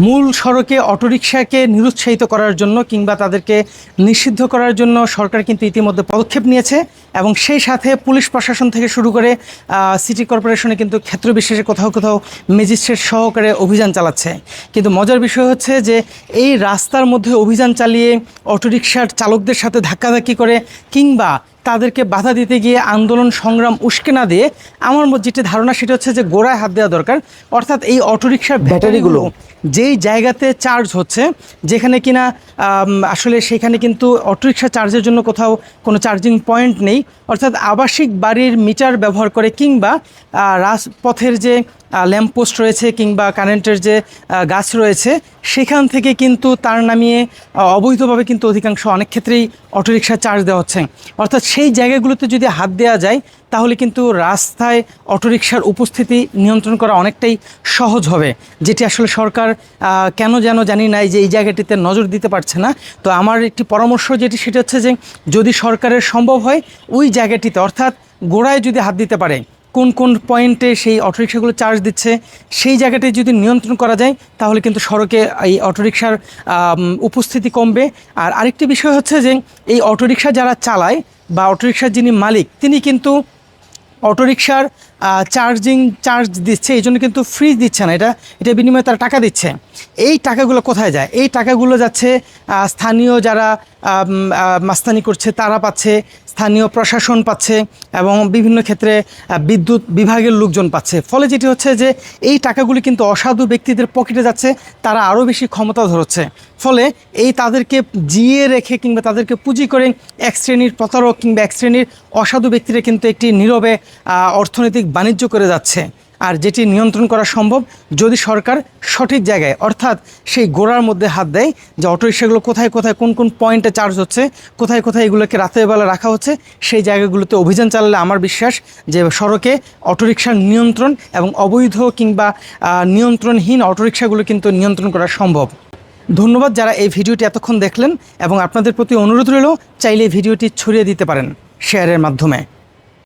মূল সড়কে অটোরিকশাকে নিরুৎসাহিত করার জন্য কিংবা তাদেরকে নিষিদ্ধ করার জন্য সরকার কিন্তু ইতিমধ্যে পদক্ষেপ নিয়েছে এবং সেই সাথে পুলিশ প্রশাসন থেকে শুরু করে সিটি কর্পোরেশনে কিন্তু ক্ষেত্রবিশেষে কোথাও কোথাও ম্যাজিস্ট্রেট সহকারে অভিযান চালাচ্ছে। কিন্তু মজার বিষয় হচ্ছে যে এই রাস্তার মধ্যে অভিযান চালিয়ে অটোরিকশার চালকদের সাথে ধাক্কাধাক্কি করে কিংবা তাদেরকে বাধা দিতে গিয়ে আন্দোলন সংগ্রাম উস্কে না দিয়ে আমার যেটি ধারণা সেটা হচ্ছে যে গোড়ায় হাত দেওয়া দরকার। অর্থাৎ এই অটোরিকশার ব্যাটারিগুলো যেই জায়গাতে চার্জ হচ্ছে, যেখানে কিনা আসলে সেখানে কিন্তু অটোরিকশা চার্জের জন্য কোথাও কোনো চার্জিং পয়েন্ট নেই, অর্থাৎ আবাসিক বাড়ির মিটার ব্যবহার করে কিংবা রাজপথের যে ল্যাম্পপোস্ট রয়েছে কিংবা কারেন্টের যে গাছ রয়েছে সেখান থেকে কিন্তু তার নামিয়ে অবৈধভাবে কিন্তু অধিকাংশ অনেক ক্ষেত্রেই অটোরিকশা চার্জ দেওয়া হচ্ছে। অর্থাৎ সেই জায়গাগুলোতে যদি হাত দেওয়া যায় তাহলে কিন্তু রাস্তায় অটোরিকশার উপস্থিতি নিয়ন্ত্রণ করা অনেকটাই সহজ হবে, যেটি আসলে সরকার কেন যেন জানি না যে এই জায়গাটিতে নজর দিতে পারছে না। তো আমার একটি পরামর্শ যেটি সেটা হচ্ছে যে যদি সরকারের সম্ভব হয় ওই জায়গাটিতে অর্থাৎ গোড়ায় যদি হাত দিতে পারে, কোন কোন পয়েন্টে সেই অটোরিকশাগুলো চার্জ দিচ্ছে সেই জায়গাটায় যদি নিয়ন্ত্রণ করা যায় তাহলে কিন্তু সড়কে এই অটোরিকশার উপস্থিতি কমবে। আর আরেকটি বিষয় হচ্ছে যে এই অটোরিকশা যারা চালায় বা অটোরিকশার যিনি মালিক তিনি কিন্তু অটোরিকশার চার্জ দিচ্ছে, এই জন্য কিন্তু ফ্রি দিচ্ছে না, এটা বিনিময়ে তারা টাকা দিচ্ছে। এই টাকাগুলো কোথায় যায়? এই টাকাগুলো যাচ্ছে স্থানীয় যারা মাস্তানি করছে তারা পাচ্ছে, স্থানীয় প্রশাসন পাচ্ছে এবং বিভিন্ন ক্ষেত্রে বিদ্যুৎ বিভাগের লোকজন পাচ্ছে। ফলে যেটি হচ্ছে যে এই টাকাগুলি কিন্তু অসাধু ব্যক্তিদের পকেটে যাচ্ছে, তারা আরও বেশি ক্ষমতাধর হচ্ছে। ফলে এই তাদেরকে জিয়ে রেখে কিংবা তাদেরকে পুঁজি করে এক শ্রেণীর প্রতারক কিংবা এক শ্রেণীর অসাধু ব্যক্তিরা কিন্তু একটি নীরবে অর্থনৈতিক বাণিজ্য করে যাচ্ছে। আর যেটি নিয়ন্ত্রণ করা সম্ভব যদি সরকার সঠিক জায়গায় অর্থাৎ সেই গোড়ার মধ্যে হাত দেয় যে অটোরিকশাগুলো কোথায় কোথায় কোন কোন পয়েন্টে চার্জ হচ্ছে, কোথায় কোথায় এগুলোকে রাতের বেলা রাখা হচ্ছে, সেই জায়গাগুলোতে অভিযান চালালে আমার বিশ্বাস যে সড়কে অটোরিকশার নিয়ন্ত্রণ এবং অবৈধ কিংবা নিয়ন্ত্রণহীন অটোরিকশাগুলো কিন্তু নিয়ন্ত্রণ করা সম্ভব। ধন্যবাদ যারা এই ভিডিওটি এতক্ষণ দেখলেন এবং আপনাদের প্রতি অনুরোধ রইল চাইলে এই ভিডিওটি ছড়িয়ে দিতে পারেন শেয়ারের মাধ্যমে।